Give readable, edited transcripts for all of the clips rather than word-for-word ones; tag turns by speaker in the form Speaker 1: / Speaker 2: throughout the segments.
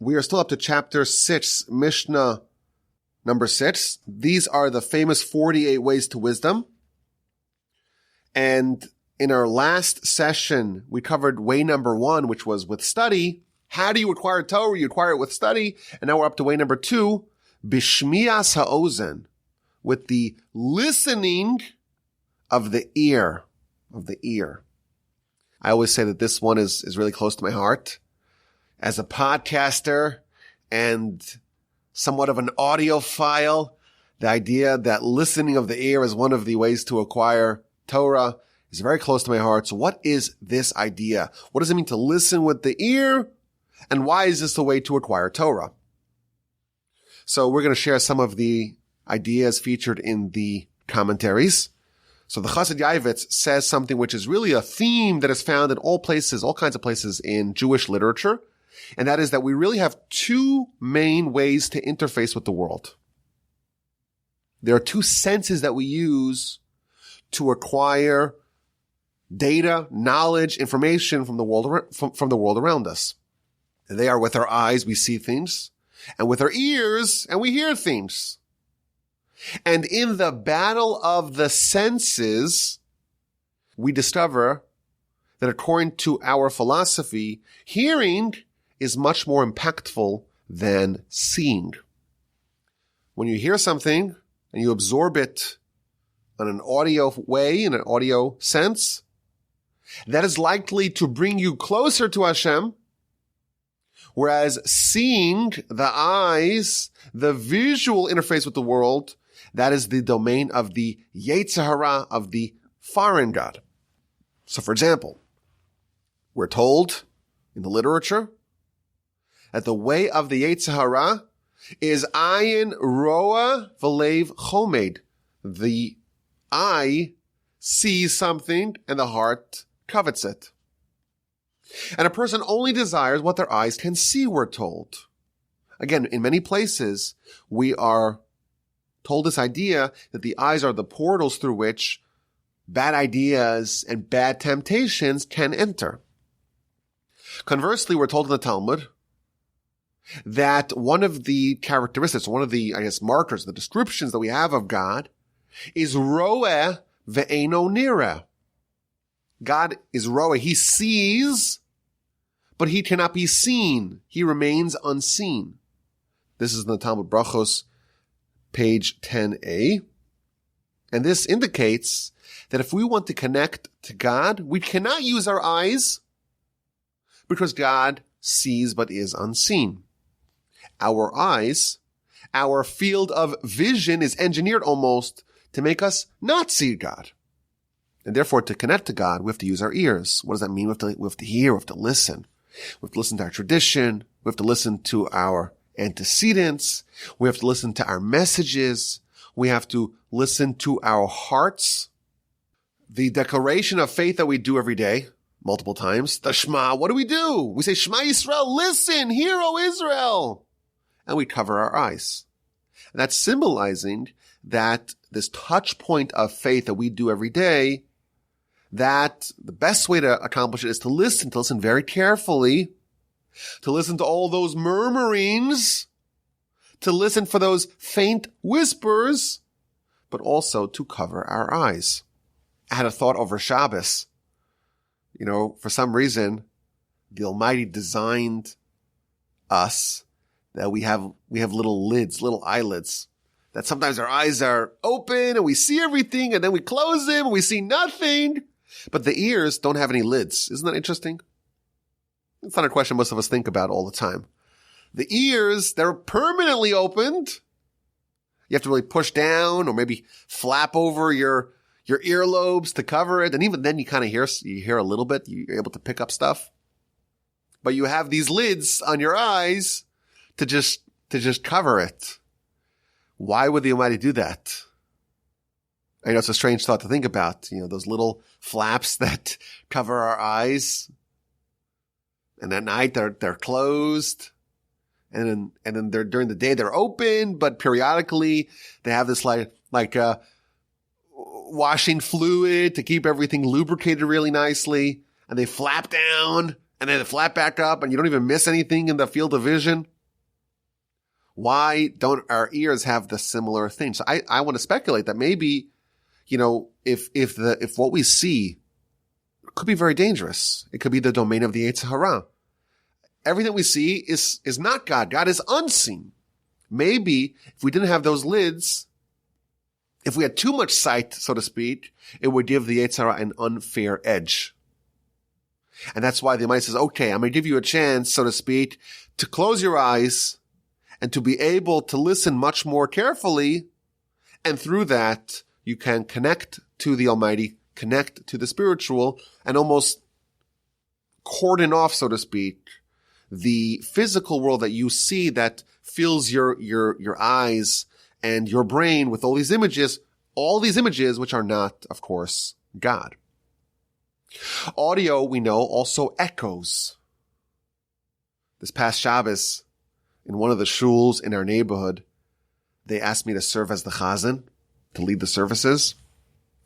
Speaker 1: We are still up to chapter 6, Mishnah number 6. These are the famous 48 ways to wisdom. And in our last session, we covered way number 1, which was with study. How do you acquire Torah? You acquire it with study. And now we're up to way number 2, Bishmias ha'ozen, with the listening of the ear, I always say that this one is really close to my heart. As a podcaster and somewhat of an audiophile, the idea that listening of the ear is one of the ways to acquire Torah is very close to my heart. So what is this idea? What does it mean to listen with the ear? And why is this the way to acquire Torah? So we're going to share some of the ideas featured in the commentaries. So the Chassid Yavitz says something which is really a theme that is found in all places, all kinds of places in Jewish literature. And that is that we really have 2 main ways to interface with the world. There are 2 senses that we use to acquire data, knowledge, information from the world, from the world around us. And they are with our eyes, we see things, and with our ears, and we hear things. And in the battle of the senses, we discover that according to our philosophy, hearing is much more impactful than seeing. When you hear something and you absorb it in an audio way, in an audio sense, that is likely to bring you closer to Hashem, whereas seeing, the eyes, the visual interface with the world, that is the domain of the Yetzer Hara, of the foreign God. So for example, we're told in the literature that the way of the Yetzer Hara is ayin roa v'lev chomed. The eye sees something and the heart covets it. And a person only desires what their eyes can see, we're told. Again, in many places, we are told this idea that the eyes are the portals through which bad ideas and bad temptations can enter. Conversely, we're told in the Talmud that one of the characteristics, one of the, markers, the descriptions that we have of God is roeh ve'eno nireh. God is roeh. He sees, but he cannot be seen. He remains unseen. This is in the Talmud Brachos, page 10a. And this indicates that if we want to connect to God, we cannot use our eyes because God sees but is unseen. Our eyes, our field of vision is engineered almost to make us not see God. And therefore, to connect to God, we have to use our ears. What does that mean? We have to hear, we have to listen. We have to listen to our tradition. We have to listen to our antecedents. We have to listen to our messages. We have to listen to our hearts. The declaration of faith that we do every day, multiple times, the Shema, what do? We say, Shema Yisrael, listen, hear, O Israel. And we cover our eyes. And that's symbolizing that this touch point of faith that we do every day, that the best way to accomplish it is to listen very carefully, to listen to all those murmurings, to listen for those faint whispers, but also to cover our eyes. I had a thought over Shabbos. For some reason, the Almighty designed us that we have little lids, little eyelids, that sometimes our eyes are open and we see everything and then we close them and we see nothing. But the ears don't have any lids. Isn't that interesting? It's not a question most of us think about all the time. The ears, they're permanently opened. You have to really push down or maybe flap over your earlobes to cover it. And even then you kind of hear a little bit. You're able to pick up stuff. But you have these lids on your eyes to just cover it. Why would the Almighty do that? I know it's a strange thought to think about, those little flaps that cover our eyes. And at night they're closed. And then they're during the day they're open, but periodically they have this like washing fluid to keep everything lubricated really nicely. And they flap down and then flat back up and you don't even miss anything in the field of vision? Why don't our ears have the similar thing? So I want to speculate that maybe, if what we see could be very dangerous. It could be the domain of the Yetzer Hara. Everything we see is not God. God is unseen. Maybe if we didn't have those lids, if we had too much sight, so to speak, it would give the Yetzer Hara an unfair edge. And that's why the Almighty says, okay, I'm going to give you a chance, so to speak, to close your eyes and to be able to listen much more carefully. And through that, you can connect to the Almighty, connect to the spiritual, and almost cordon off, so to speak, the physical world that you see that fills your eyes and your brain with all these images which are not, of course, God. Audio, we know, also echoes. This past Shabbos, in one of the shuls in our neighborhood, they asked me to serve as the chazan, to lead the services,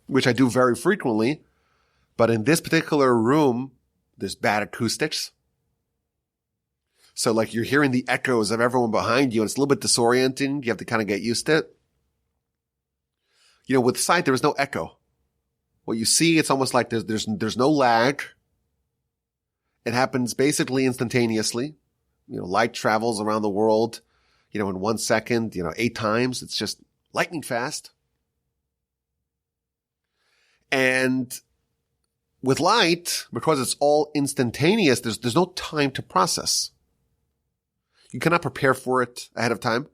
Speaker 1: which I do very frequently. But in this particular room, there's bad acoustics. So like you're hearing the echoes of everyone behind you, and it's a little bit disorienting. You have to kind of get used to it. With sight, there is no echo. What you see, it's almost like there's no lag. It happens basically instantaneously. Light travels around the world, in 1 second, 8 times. It's just lightning fast. And with light, because it's all instantaneous, there's no time to process. You cannot prepare for it ahead of time.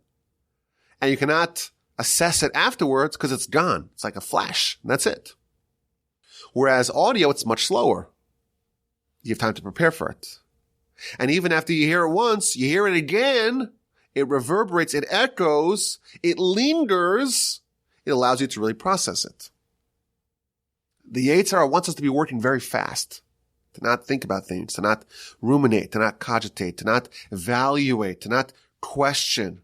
Speaker 1: And you cannot assess it afterwards because it's gone. It's like a flash, and that's it. Whereas audio, it's much slower. You have time to prepare for it. And even after you hear it once, you hear it again, it reverberates, it echoes, it lingers, it allows you to really process it. The Yetzer Hara wants us to be working very fast, to not think about things, to not ruminate, to not cogitate, to not evaluate, to not question,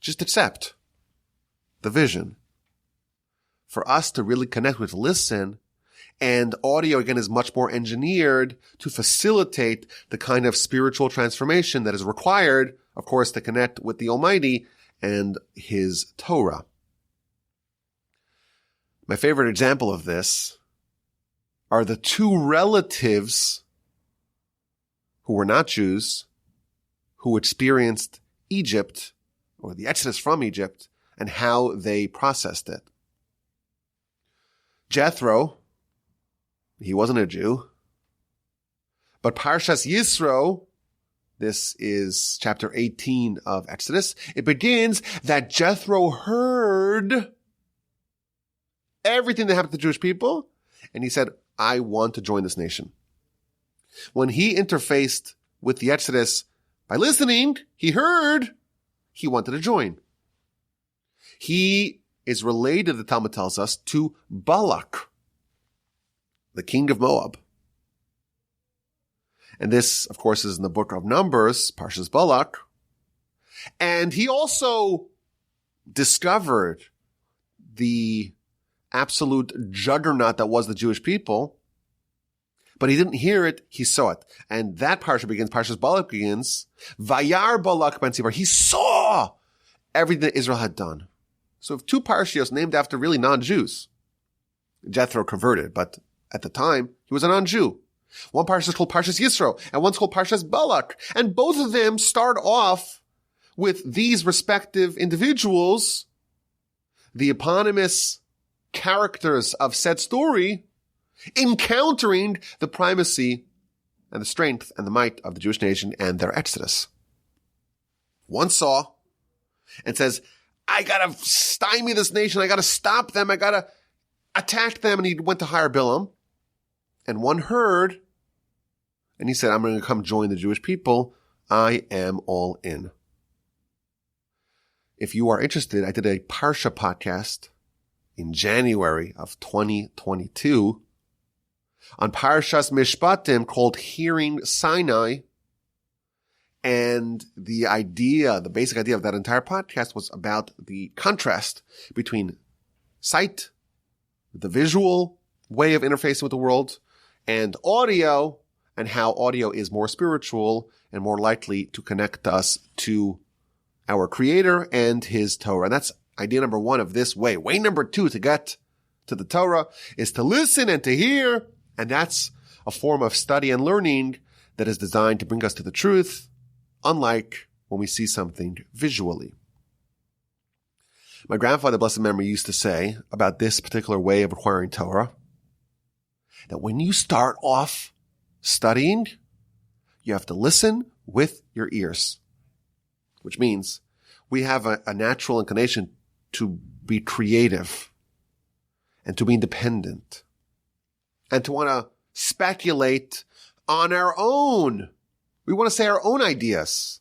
Speaker 1: just accept the vision. For us to really connect with, listen, and audio, again, is much more engineered to facilitate the kind of spiritual transformation that is required, of course, to connect with the Almighty and His Torah. My favorite example of this are the two relatives who were not Jews, who experienced Egypt, or the Exodus from Egypt, and how they processed it. Jethro, he wasn't a Jew. But Parshas Yisro, this is chapter 18 of Exodus, it begins that Jethro heard everything that happened to the Jewish people, and he said, I want to join this nation. When he interfaced with the Exodus by listening, he heard, he wanted to join. He is related, the Talmud tells us, to Balak, the king of Moab. And this, of course, is in the book of Numbers, Parshas Balak. And he also discovered the absolute juggernaut that was the Jewish people. But he didn't hear it, he saw it. And that parsha begins, Parshas Balak begins, Vayar Balak ben Tzipor. He saw everything that Israel had done. So two parshios named after really non-Jews. Jethro converted, but at the time, he was a non-Jew. One parsha is called Parshas Yisro, and one's called Parshas Balak. And both of them start off with these respective individuals, the eponymous characters of said story, encountering the primacy and the strength and the might of the Jewish nation and their exodus. One saw and says, I gotta stymie this nation, I gotta stop them, I gotta attack them, and he went to hire Bilam. And one heard, and he said, I'm going to come join the Jewish people. I am all in. If you are interested, I did a Parsha podcast in January of 2022 on Parshas Mishpatim called Hearing Sinai. And the basic idea of that entire podcast was about the contrast between sight, the visual way of interfacing with the world, and audio and how audio is more spiritual and more likely to connect us to our Creator and His Torah. And that's idea number one of this way. Way number two to get to the Torah is to listen and to hear. And that's a form of study and learning that is designed to bring us to the truth, unlike when we see something visually. My grandfather, blessed memory, used to say about this particular way of acquiring Torah, that when you start off studying, you have to listen with your ears, which means we have a natural inclination to be creative and to be independent and to want to speculate on our own. We want to say our own ideas.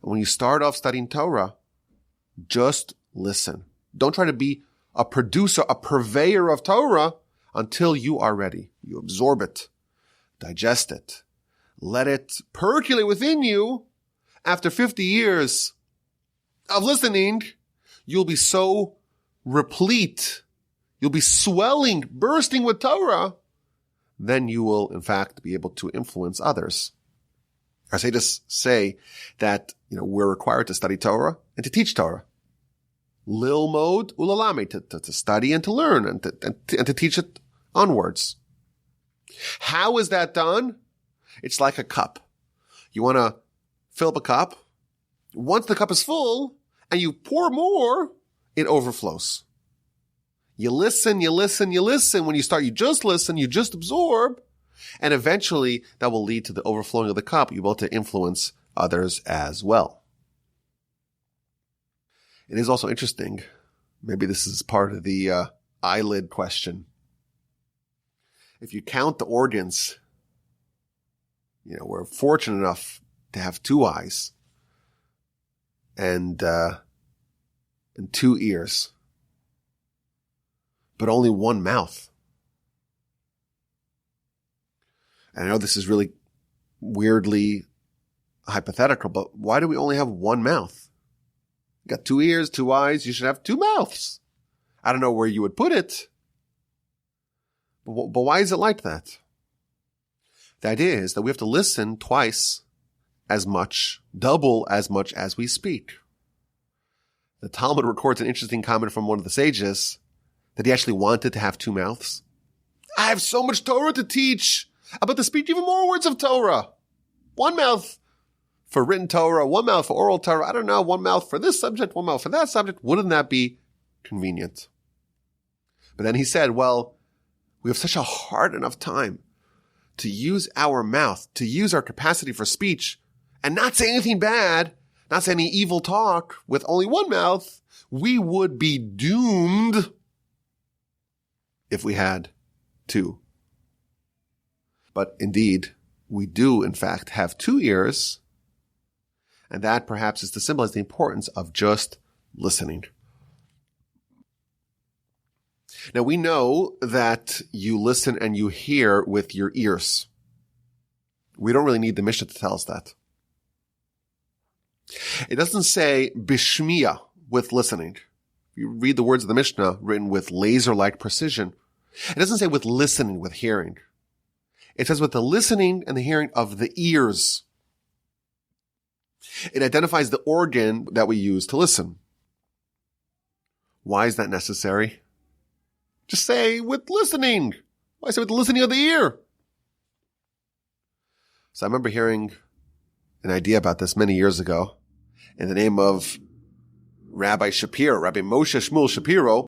Speaker 1: And when you start off studying Torah, just listen. Don't try to be a producer, a purveyor of Torah until you are ready. You absorb it, digest it, let it percolate within you. After 50 years of listening, you'll be so replete, you'll be swelling, bursting with Torah, then you will, in fact, be able to influence others. I say that, we're required to study Torah and to teach Torah. Lilmod ulalame, to study and to learn and to teach it onwards. How is that done? It's like a cup. You want to fill up a cup. Once the cup is full and you pour more, it overflows. You listen. When you start, you just listen, you just absorb, and eventually that will lead to the overflowing of the cup. You'll be able to influence others as well. It is also interesting, maybe this is part of the eyelid question. If you count the organs, we're fortunate enough to have 2 eyes and 2 ears, but only 1 mouth. And I know this is really weirdly hypothetical, but why do we only have 1 mouth? You got 2 ears, 2 eyes, you should have 2 mouths. I don't know where you would put it, but why is it like that? The idea is that we have to listen twice as much, double as much as we speak. The Talmud records an interesting comment from one of the sages that he actually wanted to have 2 mouths. I have so much Torah to teach. I'm about to speak even more words of Torah. 1 mouth for written Torah, 1 mouth for oral Torah. I don't know, 1 mouth for this subject, 1 mouth for that subject. Wouldn't that be convenient? But then he said, well, we have such a hard enough time to use our mouth, to use our capacity for speech and not say anything bad, not say any evil talk with only 1 mouth. We would be doomed if we had 2. But indeed, we do in fact have 2 ears, and that perhaps is to symbolize the importance of just listening. Now we know that you listen and you hear with your ears. We don't really need the Mishnah to tell us that. It doesn't say bishmiya, with listening. You read the words of the Mishnah written with laser-like precision. It doesn't say with listening, with hearing. It says with the listening and the hearing of the ears. It identifies the organ that we use to listen. Why is that necessary? Just say with listening. Why say with the listening of the ear? So I remember hearing an idea about this many years ago in the name of Rabbi Shapiro, Rabbi Moshe Shmuel Shapiro.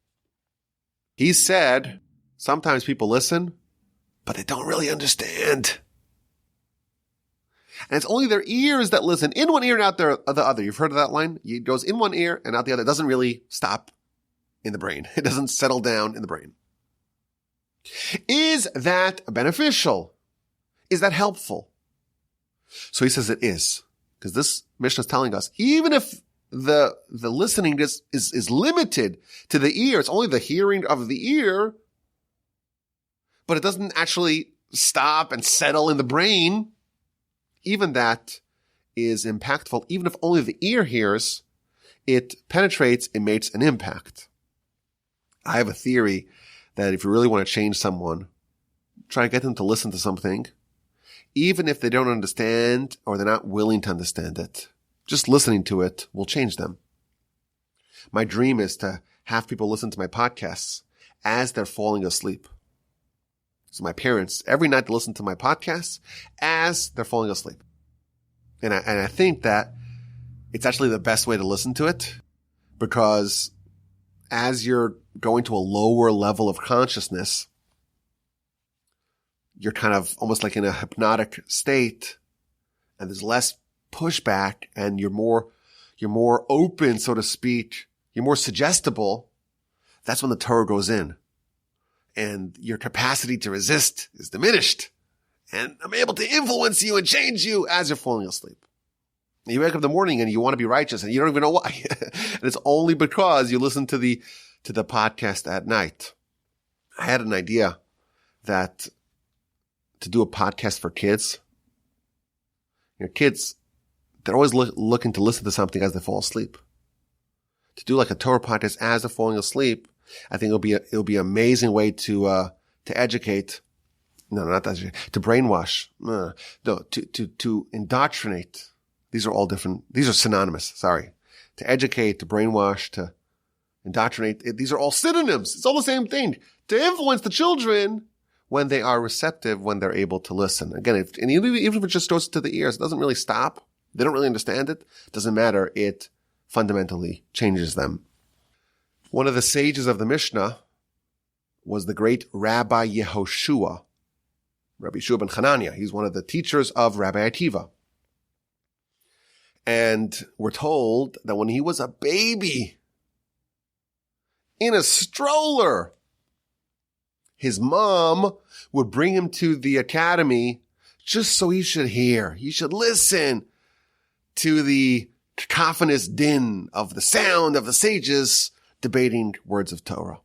Speaker 1: He said, sometimes people listen, but they don't really understand. And it's only their ears that listen, in one ear and out the other. You've heard of that line? It goes in one ear and out the other. It doesn't really stop in the brain. It doesn't settle down in the brain. Is that beneficial? Is that helpful? So he says it is. Because this Mishnah is telling us, even if the listening is limited to the ear, it's only the hearing of the ear, but it doesn't actually stop and settle in the brain, even that is impactful. Even if only the ear hears, it penetrates, it makes an impact. I have a theory that if you really want to change someone, try to get them to listen to something, even if they don't understand or they're not willing to understand it. Just listening to it will change them. My dream is to have people listen to my podcasts as they're falling asleep. So my parents, every night they listen to my podcasts as they're falling asleep. And I think that it's actually the best way to listen to it, because as you're going to a lower level of consciousness, you're kind of almost like in a hypnotic state, and there's less pushback, and you're more open, so to speak. You're more suggestible. That's when the Torah goes in, and your capacity to resist is diminished. And I'm able to influence you and change you as you're falling asleep. And you wake up in the morning and you want to be righteous, and you don't even know why. And it's only because you listen to the podcast at night. I had an idea that to do a podcast for kids. Kids, they're always looking to listen to something as they fall asleep. To do like a Torah podcast as they're falling asleep, I think it'll be an amazing way to educate. No, not that. To brainwash. No, to indoctrinate. These are all different. These are synonymous. Sorry. To educate, to brainwash, to indoctrinate. These are all synonyms. It's all the same thing. To influence the children when they are receptive, when they're able to listen. Again, even if it just goes to the ears, it doesn't really stop. They don't really understand it. It doesn't matter. It fundamentally changes them. One of the sages of the Mishnah was the great Rabbi Yehoshua. Rabbi Yeshua ben Hananiah. He's one of the teachers of Rabbi Akiva. And we're told that when he was a baby, in a stroller, his mom would bring him to the academy just so he should hear. He should listen to the cacophonous din of the sound of the sages debating words of Torah.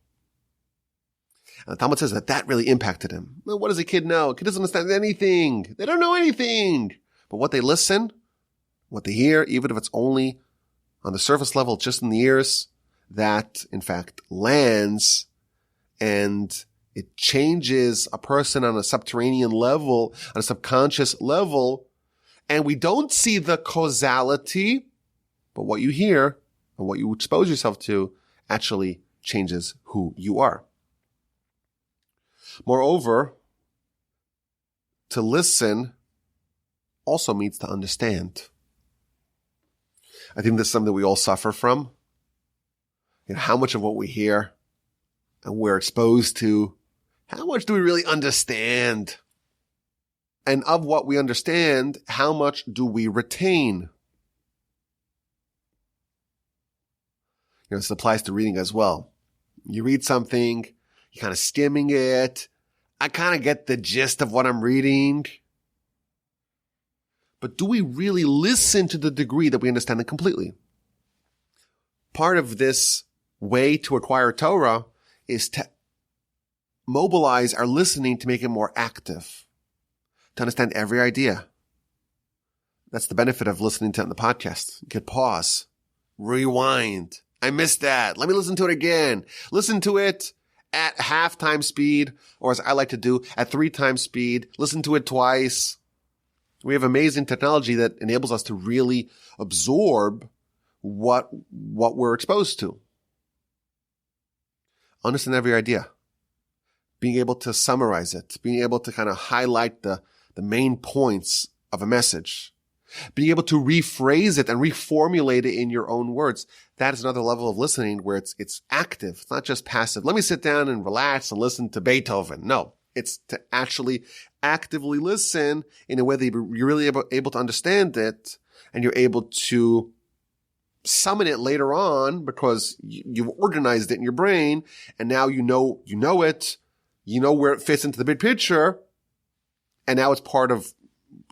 Speaker 1: And the Talmud says that really impacted him. Well, what does a kid know? A kid doesn't understand anything. They don't know anything. But what they listen, what they hear, even if it's only on the surface level, just in the ears, that in fact lands, and it changes a person on a subterranean level, on a subconscious level. And we don't see the causality, but what you hear and what you expose yourself to actually changes who you are. Moreover, to listen also means to understand. I think this is something that we all suffer from. How much of what we hear and we're exposed to, how much do we really understand? And of what we understand, how much do we retain? This applies to reading as well. You read something, you're kind of skimming it. I kind of get the gist of what I'm reading. But do we really listen to the degree that we understand it completely? Part of this way to acquire Torah is to mobilize our listening to make it more active, to understand every idea. That's the benefit of listening to it in the podcast. You can pause, rewind. I missed that. Let me listen to it again. Listen to it at half-time speed, or as I like to do, at 3 times speed. Listen to it twice. We have amazing technology that enables us to really absorb what we're exposed to. Understand every idea. Being able to summarize it. Being able to kind of highlight the main points of a message. Being able to rephrase it and reformulate it in your own words. That is another level of listening where it's active. It's not just passive. Let me sit down and relax and listen to Beethoven. No, it's to actually actively listen in a way that you're really able to understand it, and you're able to summon it later on because you've organized it in your brain, and now you know it, you know where it fits into the big picture, and now it's part of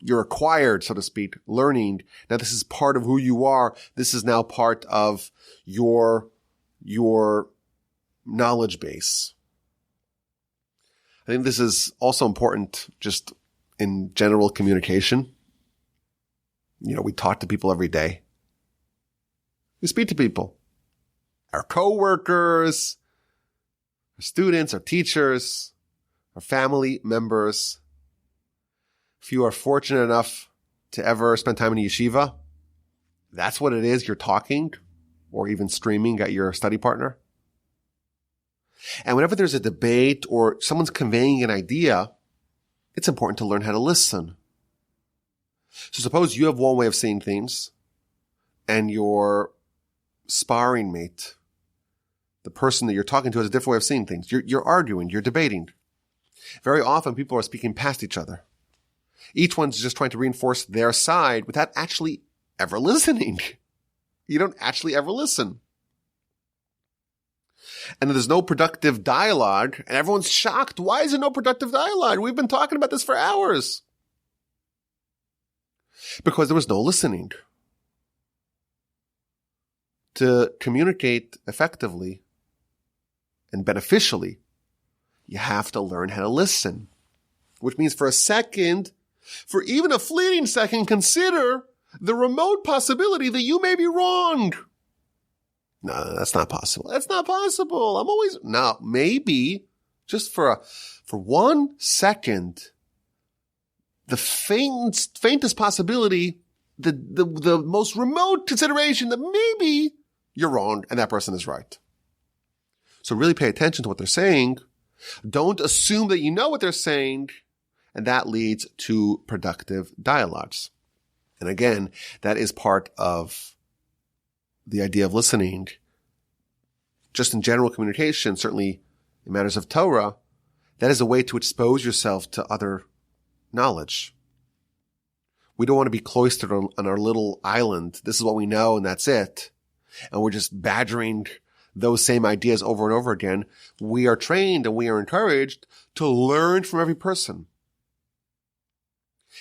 Speaker 1: your acquired, so to speak, learning. Now this is part of who you are. This is now part of your knowledge base. I think this is also important just in general communication. We talk to people every day. We speak to people. Our coworkers, our students, our teachers, our family members. If you are fortunate enough to ever spend time in a yeshiva, that's what it is. You're talking or even streaming at your study partner. And whenever there's a debate or someone's conveying an idea, it's important to learn how to listen. So suppose you have one way of seeing things and your sparring mate, the person that you're talking to, has a different way of seeing things. You're arguing, you're debating. Very often people are speaking past each other. Each one's just trying to reinforce their side without actually ever listening. You don't actually ever listen. And then there's no productive dialogue, and everyone's shocked. Why is there no productive dialogue? We've been talking about this for hours. Because there was no listening. To communicate effectively and beneficially, you have to learn how to listen. Which means for even a fleeting second, consider the remote possibility that you may be wrong. No, that's not possible. That's not possible. Maybe just for 1 second, the faintest possibility, the most remote consideration that maybe you're wrong and that person is right. So really pay attention to what they're saying. Don't assume that you know what they're saying, and that leads to productive dialogues. And again, that is part of the idea of listening. Just in general communication, certainly in matters of Torah, that is a way to expose yourself to other knowledge. We don't want to be cloistered on our little island. This is what we know and that's it. And we're just badgering those same ideas over and over again. We are trained and we are encouraged to learn from every person.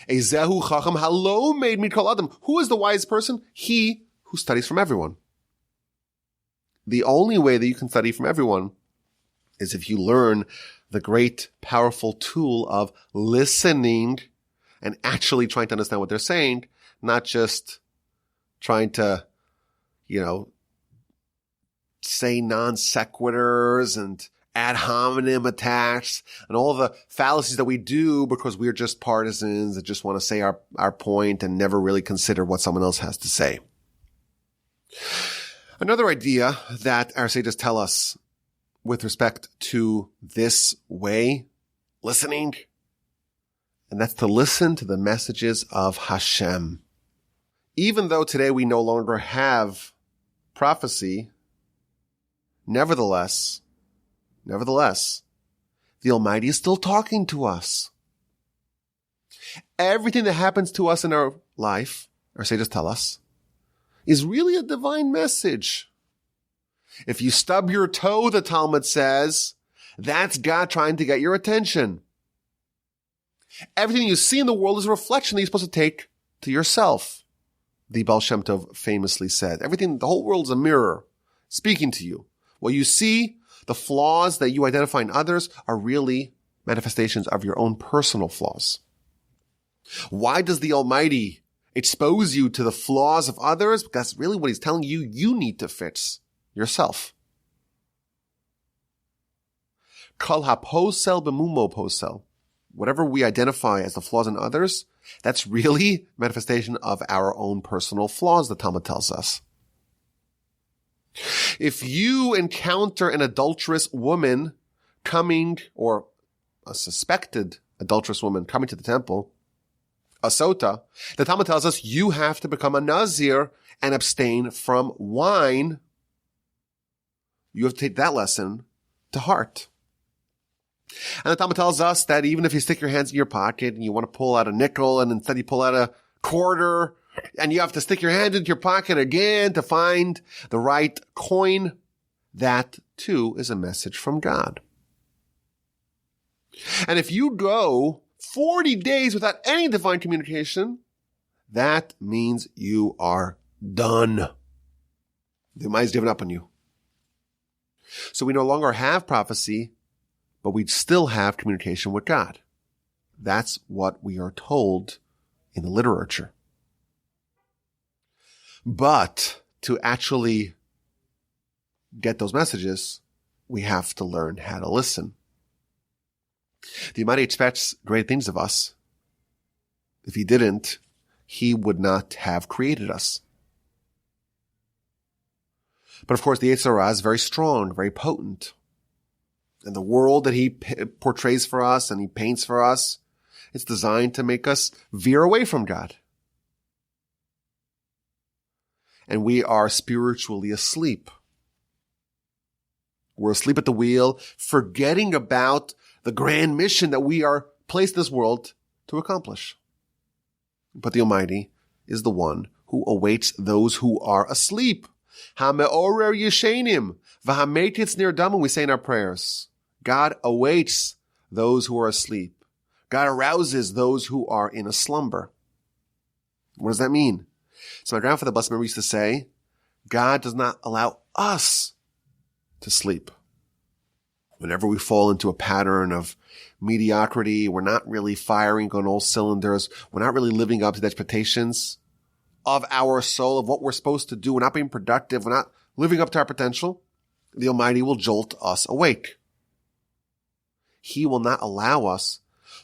Speaker 1: Ezehu chacham halo made mikol adam. Who is the wise person? He who studies from everyone. The only way that you can study from everyone is if you learn the great, powerful tool of listening and actually trying to understand what they're saying, not just trying to, say non sequiturs and ad hominem attacks and all the fallacies that we do because we're just partisans that just want to say our point and never really consider what someone else has to say. Another idea that our sages tell us with respect to this way, listening, and that's to listen to the messages of Hashem. Even though today we no longer have prophecy, nevertheless, the Almighty is still talking to us. Everything that happens to us in our life, our sages tell us, is really a divine message. If you stub your toe, the Talmud says, that's God trying to get your attention. Everything you see in the world is a reflection that you're supposed to take to yourself. The Baal Shem Tov famously said, the whole world is a mirror speaking to you. What you see, the flaws that you identify in others are really manifestations of your own personal flaws. Why does the Almighty expose you to the flaws of others? Because really what he's telling you, you need to fix yourself. Kol haposel b'mumo posel. Whatever we identify as the flaws in others, that's really manifestation of our own personal flaws, the Talmud tells us. If you encounter an adulterous woman or a suspected adulterous woman coming to the temple, a sota, the Talmud tells us you have to become a Nazir and abstain from wine. You have to take that lesson to heart. And the Talmud tells us that even if you stick your hands in your pocket and you want to pull out a nickel and instead you pull out a quarter and you have to stick your hand into your pocket again to find the right coin, that too is a message from God. And if you go 40 days without any divine communication, that means you are done. The Almighty's given up on you. So we no longer have prophecy, but we still have communication with God. That's what we are told in the literature. But to actually get those messages, we have to learn how to listen. The Almighty expects great things of us. If he didn't, he would not have created us. But of course, the Yetzer Hara is very strong, very potent. And the world that he portrays for us and he paints for us, it's designed to make us veer away from God. And we are spiritually asleep. We're asleep at the wheel, forgetting about the grand mission that we are placed in this world to accomplish. But the Almighty is the one who awaits those who are asleep. Ha-me'orer yeshenim, v'ha-metitz nirdamu, we say in our prayers. God awaits those who are asleep. God arouses those who are in a slumber. What does that mean? So my grandfather, blessed memory, used to say, God does not allow us to sleep. Whenever we fall into a pattern of mediocrity, we're not really firing on all cylinders, we're not really living up to the expectations of our soul, of what we're supposed to do, we're not being productive, we're not living up to our potential, the Almighty will jolt us awake. He will not allow us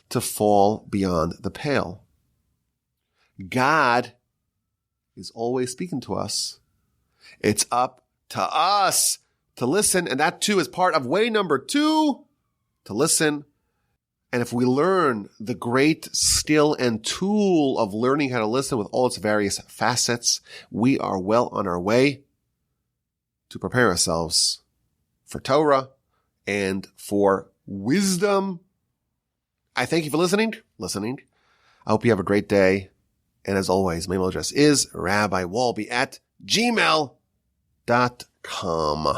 Speaker 1: to fall beyond the pale. God is always speaking to us. It's up to us to listen, and that too is part of way number 2, to listen. And if we learn the great skill and tool of learning how to listen with all its various facets, we are well on our way to prepare ourselves for Torah and for wisdom. I thank you for listening. I hope you have a great day. And as always, my email address is rabbiwolbe@gmail.com.